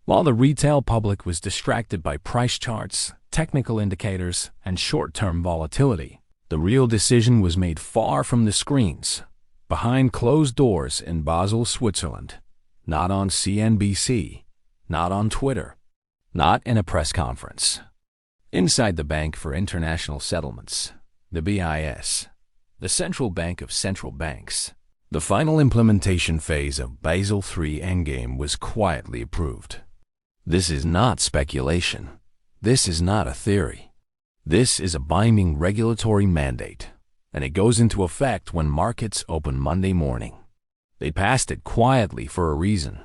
While the retail public was distracted by price charts, technical indicators, and short-term volatility, the real decision was made far from the screens, behind closed doors in Basel, Switzerland, not on CNBC, not on Twitter, not in a press conference. Inside the Bank for International Settlements, the BIS, the central bank of central banks, the final implementation phase of Basel III Endgame was quietly approved. This is not speculation. This is not a theory. This is a binding regulatory mandate, and it goes into effect when markets open Monday morning. They passed it quietly for a reason,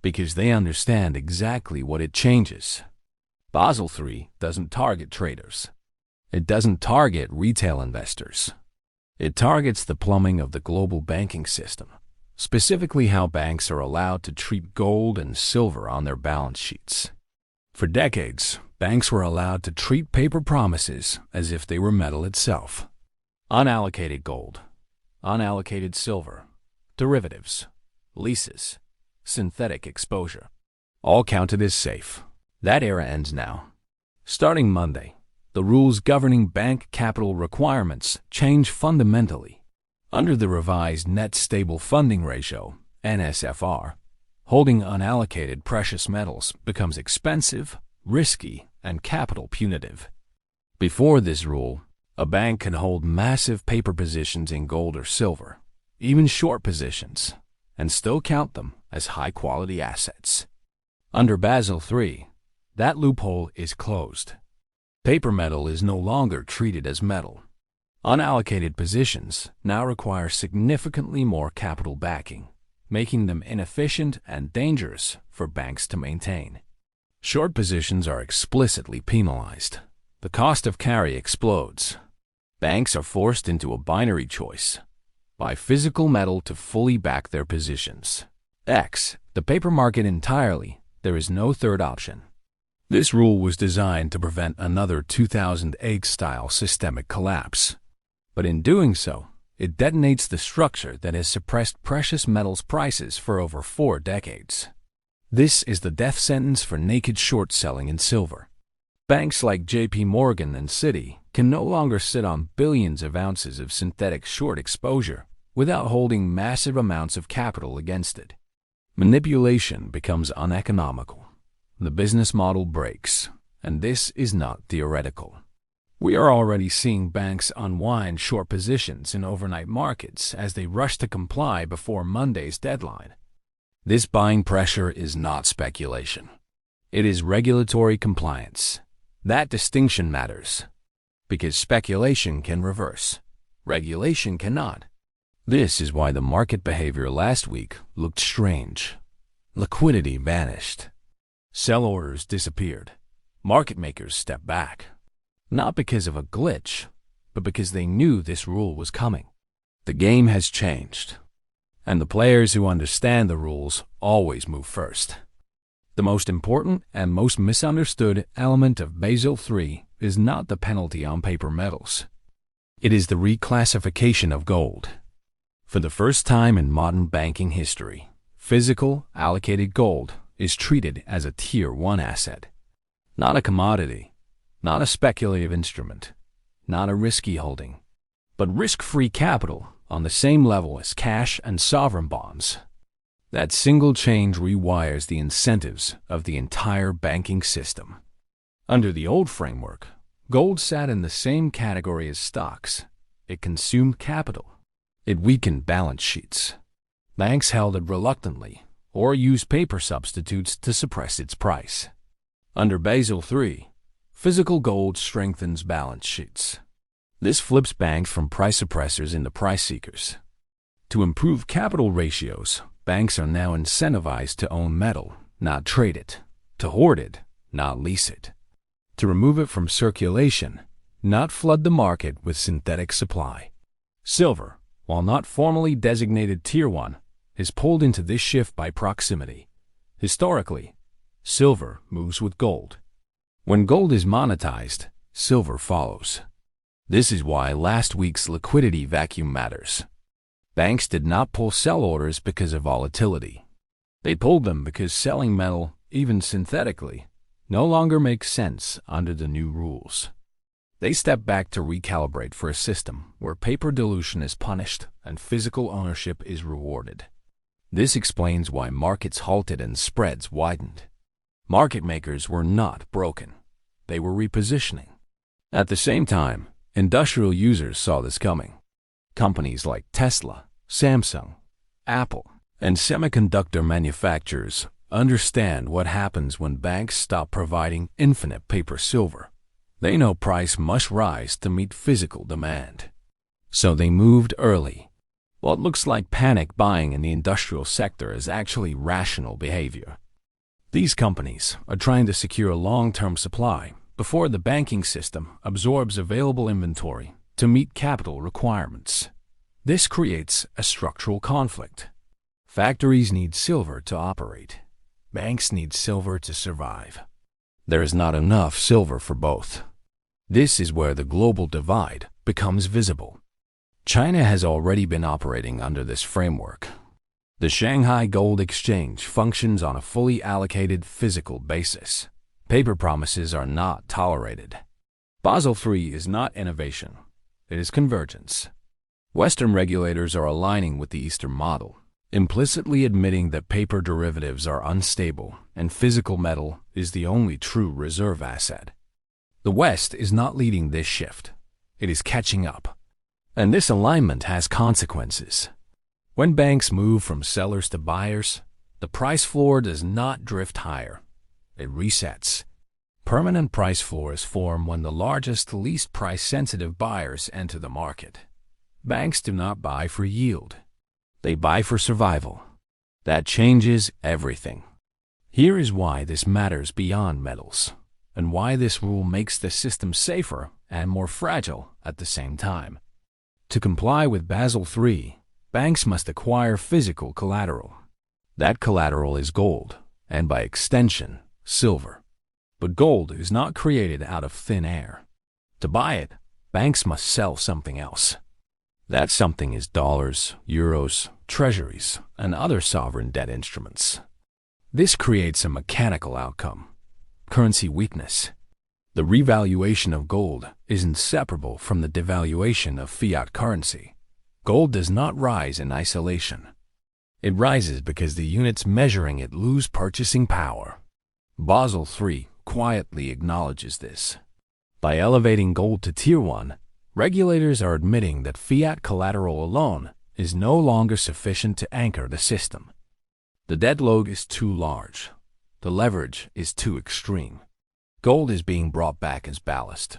because they understand exactly what it changes. Basel III doesn't target traders. It doesn't target retail investors. It targets the plumbing of the global banking system, specifically how banks are allowed to treat gold and silver on their balance sheets. For decades, banks were allowed to treat paper promises as if they were metal itself. Unallocated gold, unallocated silver, derivatives, leases, synthetic exposure, all counted as safe. That era ends now. Starting Monday, the rules governing bank capital requirements change fundamentally. Under the revised Net Stable Funding Ratio, NSFR, holding unallocated precious metals becomes expensive, risky, and capital punitive. Before this rule, a bank can hold massive paper positions in gold or silver, even short positions, and still count them as high-quality assets. Under Basel III, that loophole is closed. Paper metal is no longer treated as metal. Unallocated positions now require significantly more capital backing, making them inefficient and dangerous for banks to maintain. Short positions are explicitly penalized. The cost of carry explodes. Banks are forced into a binary choice: buy physical metal to fully back their positions. X, the paper market entirely. There is no third option. This rule was designed to prevent another 2008-style systemic collapse. But in doing so, it detonates the structure that has suppressed precious metals prices for over 4 decades. This is the death sentence for naked short selling in silver. Banks like JP Morgan and Citi can no longer sit on billions of ounces of synthetic short exposure without holding massive amounts of capital against it. Manipulation becomes uneconomical. The business model breaks, and this is not theoretical. We are already seeing banks unwind short positions in overnight markets as they rush to comply before Monday's deadline. This buying pressure is not speculation. It is regulatory compliance. That distinction matters, because speculation can reverse. Regulation cannot. This is why the market behavior last week looked strange. Liquidity vanished. Sell orders disappeared. Market makers stepped back. Not because of a glitch, but because they knew this rule was coming. The game has changed, and the players who understand the rules always move first. The most important and most misunderstood element of Basel III is not the penalty on paper metals. It is the reclassification of gold. For the first time in modern banking history, physical, allocated gold is treated as a Tier 1 asset. Not a commodity, not a speculative instrument, not a risky holding, but risk-free capital on the same level as cash and sovereign bonds. That single change rewires the incentives of the entire banking system. Under the old framework, gold sat in the same category as stocks. It consumed capital. It weakened balance sheets. Banks held it reluctantly or used paper substitutes to suppress its price. Under Basel III, physical gold strengthens balance sheets. This flips banks from price suppressors into price seekers. To improve capital ratios, banks are now incentivized to own metal, not trade it, to hoard it, not lease it, to remove it from circulation, not flood the market with synthetic supply. Silver, while not formally designated Tier 1, is pulled into this shift by proximity. Historically, silver moves with gold. When gold is monetized, silver follows. This is why last week's liquidity vacuum matters. Banks did not pull sell orders because of volatility. They pulled them because selling metal even synthetically, no longer make sense under the new rules. They step back to recalibrate for a system where paper dilution is punished and physical ownership is rewarded. This explains why markets halted and spreads widened. Market makers were not broken. They were repositioning. At the same time, industrial users saw this coming. Companies like Tesla, Samsung, Apple, and semiconductor manufacturers understand what happens when banks stop providing infinite paper silver. They know price must rise to meet physical demand. So they moved early. What looks like panic buying in the industrial sector is actually rational behavior. These companies are trying to secure a long-term supply before the banking system absorbs available inventory to meet capital requirements. This creates a structural conflict. Factories need silver to operate. Banks need silver to survive. There is not enough silver for both. This is where the global divide becomes visible. China has already been operating under this framework. The Shanghai Gold Exchange functions on a fully allocated physical basis. Paper promises are not tolerated. Basel III is not innovation. It is convergence. Western regulators are aligning with the Eastern model, implicitly admitting that paper derivatives are unstable and physical metal is the only true reserve asset. The West is not leading this shift. It is catching up. And this alignment has consequences. When banks move from sellers to buyers, the price floor does not drift higher. It resets. Permanent price floors form when the largest, least price-sensitive buyers enter the market. Banks do not buy for yield. They buy for survival. That changes everything. Here is why this matters beyond metals, and why this rule makes the system safer and more fragile at the same time. To comply with Basel III, banks must acquire physical collateral. That collateral is gold, and by extension, silver. But gold is not created out of thin air. To buy it, banks must sell something else. That something is dollars, euros, treasuries, and other sovereign debt instruments. This creates a mechanical outcome: currency weakness. The revaluation of gold is inseparable from the devaluation of fiat currency. Gold does not rise in isolation. It rises because the units measuring it lose purchasing power. Basel III quietly acknowledges this. By elevating gold to Tier 1, regulators are admitting that fiat collateral alone is no longer sufficient to anchor the system. The debt load is too large. The leverage is too extreme. Gold is being brought back as ballast.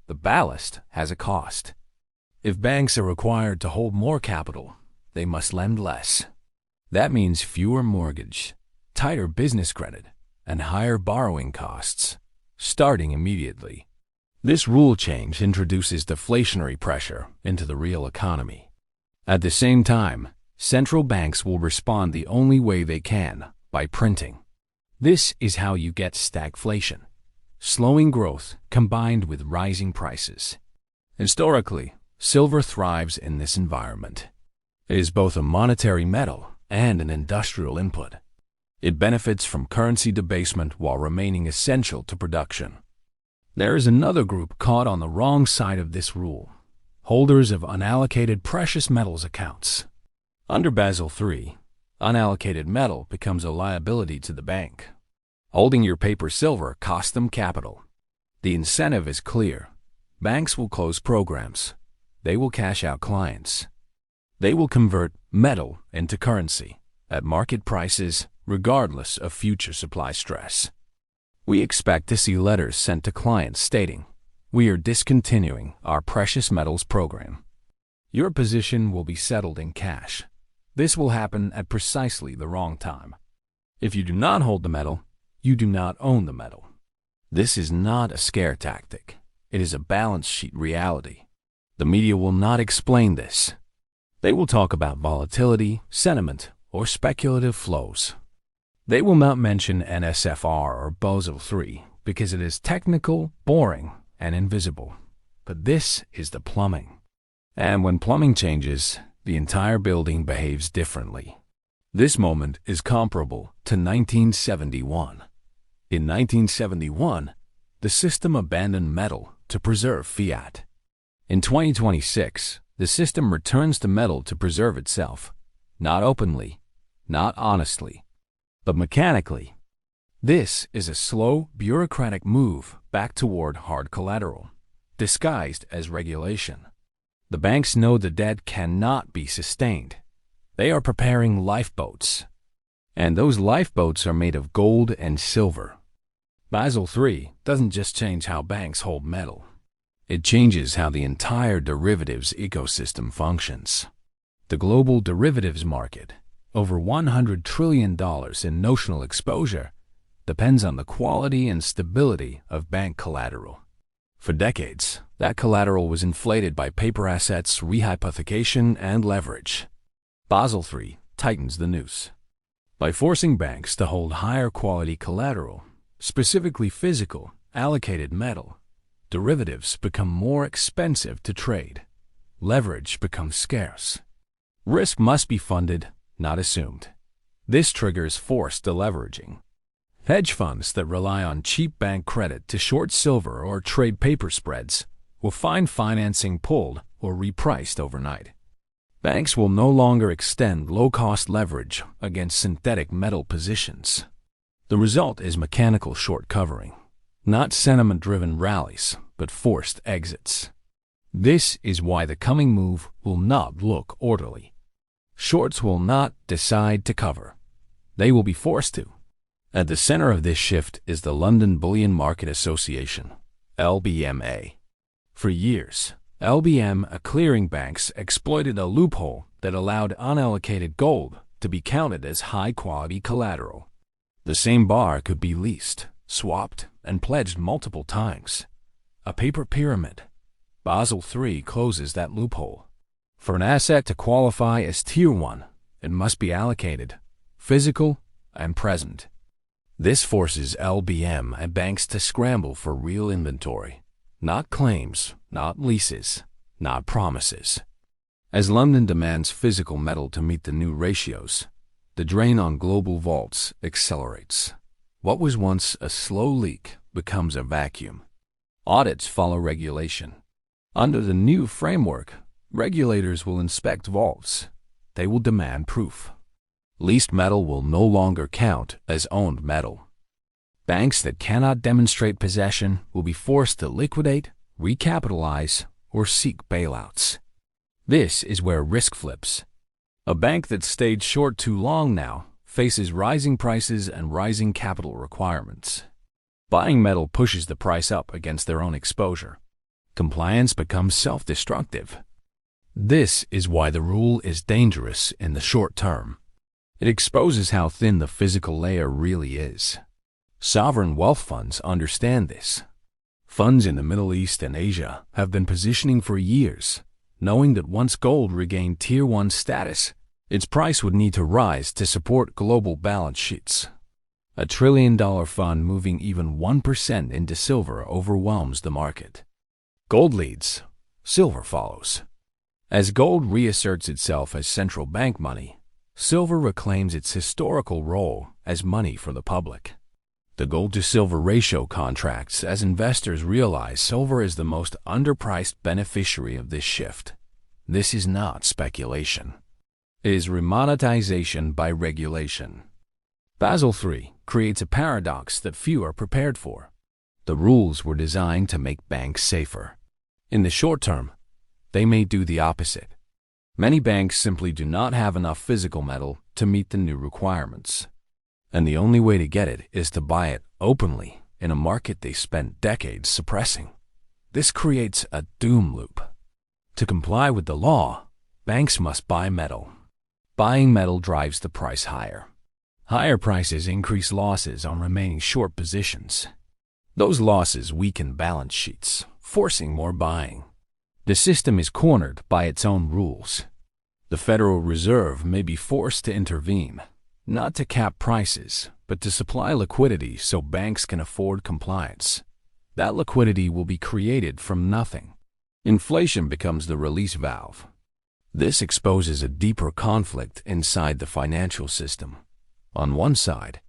The ballast has a cost. If banks are required to hold more capital, they must lend less. That means fewer mortgage, tighter business credit, and higher borrowing costs, starting immediately. This rule change introduces deflationary pressure into the real economy. At the same time, central banks will respond the only way they can, by printing. This is how you get stagflation, slowing growth combined with rising prices. Historically, silver thrives in this environment. It is both a monetary metal and an industrial input. It benefits from currency debasement while remaining essential to production. There is another group caught on the wrong side of this rule: holders of unallocated precious metals accounts. Under Basel III, unallocated metal becomes a liability to the bank. Holding your paper silver costs them capital. The incentive is clear. Banks will close programs. They will cash out clients. They will convert metal into currency at market prices, regardless of future supply stress. We expect to see letters sent to clients stating, "We are discontinuing our precious metals program. Your position will be settled in cash." This will happen at precisely the wrong time. If you do not hold the metal, you do not own the metal. This is not a scare tactic. It is a balance sheet reality. The media will not explain this. They will talk about volatility, sentiment, or speculative flows. They will not mention NSFR or Basel III because it is technical, boring, and invisible. But this is the plumbing. And when plumbing changes, the entire building behaves differently. This moment is comparable to 1971. In 1971, the system abandoned metal to preserve fiat. In 2026, the system returns to metal to preserve itself, not openly, not honestly, but mechanically. This is a slow, bureaucratic move back toward hard collateral, disguised as regulation. The banks know the debt cannot be sustained. They are preparing lifeboats. And those lifeboats are made of gold and silver. Basel III doesn't just change how banks hold metal. It changes how the entire derivatives ecosystem functions. The global derivatives market, over $100 trillion in notional exposure, depends on the quality and stability of bank collateral. For decades, that collateral was inflated by paper assets, rehypothecation, and leverage. Basel III tightens the noose. By forcing banks to hold higher quality collateral, specifically physical, allocated metal, derivatives become more expensive to trade. Leverage becomes scarce. Risk must be funded, not assumed. This triggers forced deleveraging. Hedge funds that rely on cheap bank credit to short silver or trade paper spreads will find financing pulled or repriced overnight. Banks will no longer extend low-cost leverage against synthetic metal positions. The result is mechanical short covering, not sentiment-driven rallies, but forced exits. This is why the coming move will not look orderly. Shorts will not decide to cover. They will be forced to. At the center of this shift is the London Bullion Market Association, LBMA. For years, LBM clearing banks exploited a loophole that allowed unallocated gold to be counted as high-quality collateral. The same bar could be leased, swapped, and pledged multiple times. A paper pyramid. Basel III closes that loophole. For an asset to qualify as Tier 1, it must be allocated, physical, and present. This forces LBM and banks to scramble for real inventory. Not claims, not leases, not promises. As London demands physical metal to meet the new ratios, the drain on global vaults accelerates. What was once a slow leak becomes a vacuum. Audits follow regulation. Under the new framework, regulators will inspect vaults. They will demand proof. Leased metal will no longer count as owned metal. Banks that cannot demonstrate possession will be forced to liquidate, recapitalize, or seek bailouts. This is where risk flips. A bank that stayed short too long now faces rising prices and rising capital requirements. Buying metal pushes the price up against their own exposure. Compliance becomes self-destructive. This is why the rule is dangerous in the short term. It exposes how thin the physical layer really is. Sovereign wealth funds understand this. Funds in the Middle East and Asia have been positioning for years, knowing that once gold regained Tier 1 status, its price would need to rise to support global balance sheets. A $1 trillion fund moving even 1% into silver overwhelms the market. Gold leads, silver follows. As gold reasserts itself as central bank money, silver reclaims its historical role as money for the public. The gold-to-silver ratio contracts as investors realize silver is the most underpriced beneficiary of this shift. This is not speculation. It is remonetization by regulation. Basel III creates a paradox that few are prepared for. The rules were designed to make banks safer. In the short term, they may do the opposite. Many banks simply do not have enough physical metal to meet the new requirements. And the only way to get it is to buy it openly in a market they spent decades suppressing. This creates a doom loop. To comply with the law, banks must buy metal. Buying metal drives the price higher. Higher prices increase losses on remaining short positions. Those losses weaken balance sheets, forcing more buying. The system is cornered by its own rules. The Federal Reserve may be forced to intervene, not to cap prices, but to supply liquidity so banks can afford compliance. That liquidity will be created from nothing. Inflation becomes the release valve. This exposes a deeper conflict inside the financial system. On one side,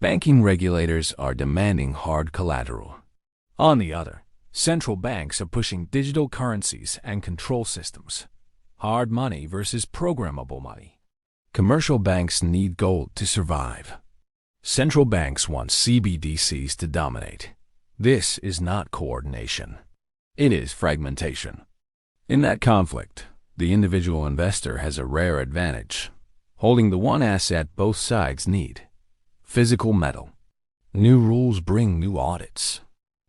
Banking regulators are demanding hard collateral. On the other, central banks are pushing digital currencies and control systems. Hard money versus programmable money. Commercial banks need gold to survive. Central banks want CBDCs to dominate. This is not coordination. It is fragmentation. In that conflict, the individual investor has a rare advantage, holding the one asset both sides need: physical metal. New rules bring new audits.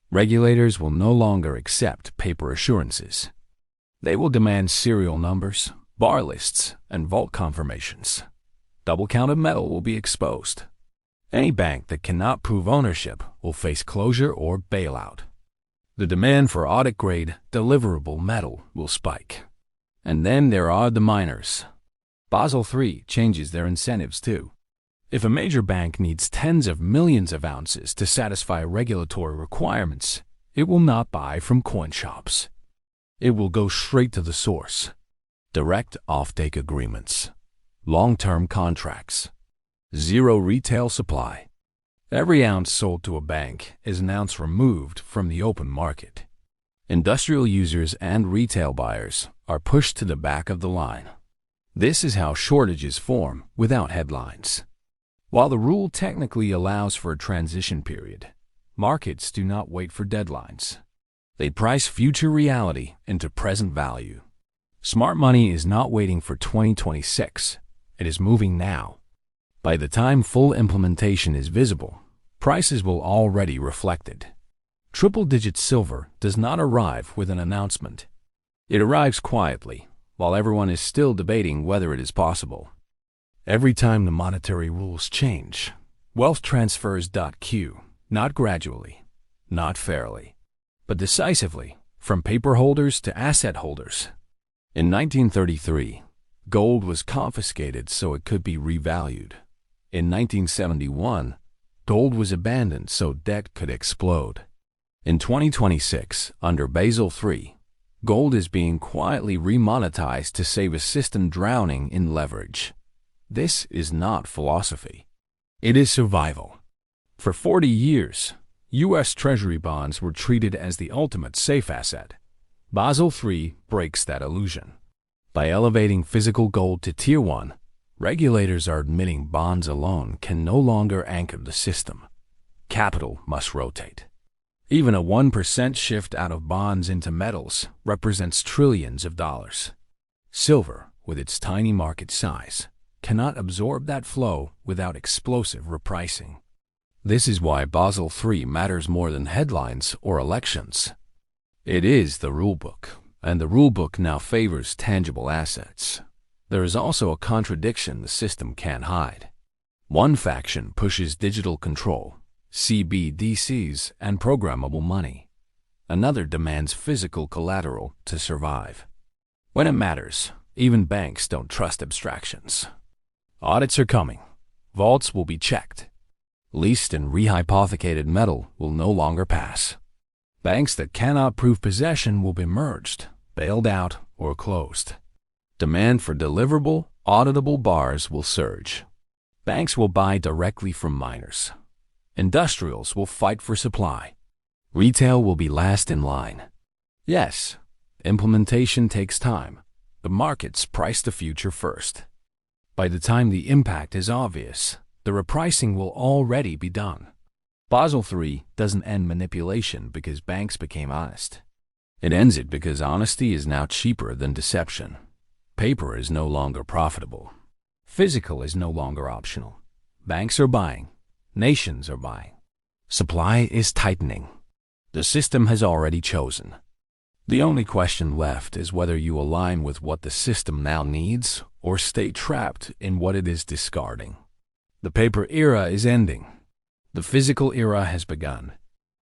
Regulators will no longer accept paper assurances. They will demand serial numbers, bar lists, and vault confirmations. Double-counted metal will be exposed. Any bank that cannot prove ownership will face closure or bailout. The demand for audit-grade, deliverable metal will spike. And then there are the miners. Basel III changes their incentives too. If a major bank needs tens of millions of ounces to satisfy regulatory requirements, it will not buy from coin shops. It will go straight to the source. Direct offtake agreements. Long-term contracts. Zero retail supply. Every ounce sold to a bank is an ounce removed from the open market. Industrial users and retail buyers are pushed to the back of the line. This is how shortages form without headlines. While the rule technically allows for a transition period, markets do not wait for deadlines. They price future reality into present value. Smart money is not waiting for 2026. It is moving now. By the time full implementation is visible, prices will already reflect it. Triple-digit silver does not arrive with an announcement. It arrives quietly, while everyone is still debating whether it is possible. Every time the monetary rules change, wealth transfers .q, not gradually, not fairly, but decisively, from paper holders to asset holders. In 1933, gold was confiscated so it could be revalued. In 1971, gold was abandoned so debt could explode. In 2026, under Basel III, gold is being quietly remonetized to save a system drowning in leverage. This is not philosophy. It is survival. For 40 years, U.S. Treasury bonds were treated as the ultimate safe asset. Basel III breaks that illusion. By elevating physical gold to Tier 1, regulators are admitting bonds alone can no longer anchor the system. Capital must rotate. Even a 1% shift out of bonds into metals represents trillions of dollars. Silver, with its tiny market size, cannot absorb that flow without explosive repricing. This is why Basel III matters more than headlines or elections. It is the rulebook, and the rulebook now favors tangible assets. There is also a contradiction the system can't hide. One faction pushes digital control, CBDCs, and programmable money. Another demands physical collateral to survive. When it matters, even banks don't trust abstractions. Audits are coming. Vaults will be checked. Leased and rehypothecated metal will no longer pass. Banks that cannot prove possession will be merged, bailed out, or closed. Demand for deliverable, auditable bars will surge. Banks will buy directly from miners. Industrials will fight for supply. Retail will be last in line. Yes, implementation takes time. The markets price the future first. By the time the impact is obvious, the repricing will already be done. Basel III doesn't end manipulation because banks became honest. It ends it because honesty is now cheaper than deception. Paper is no longer profitable. Physical is no longer optional. Banks are buying. Nations are buying. Supply is tightening. The system has already chosen. The only question left is whether you align with what the system now needs or stay trapped in what it is discarding. The paper era is ending. The physical era has begun.